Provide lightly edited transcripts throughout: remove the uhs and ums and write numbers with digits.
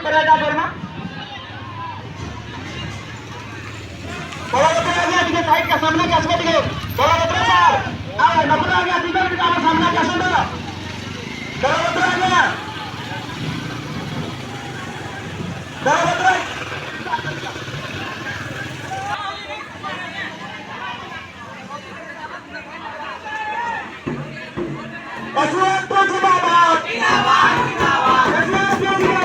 करायला बोल ना बड़ा बड़ा गया ठीक साइड का सामना क्या समझ गए बड़ा बड़ा सर आ नबरा गया ठीक का सामना क्या सुन रहा बड़ा बड़ा गया बड़ा बड़ा Aswan to Jibabad! Jibabad! Jibabad! Jibabad!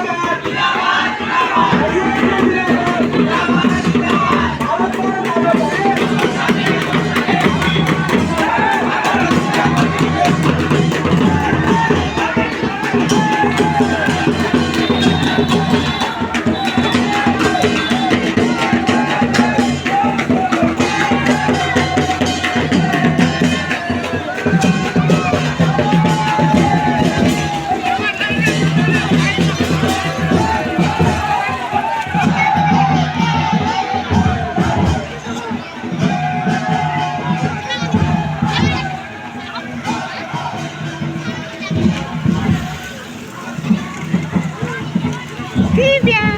Vivian!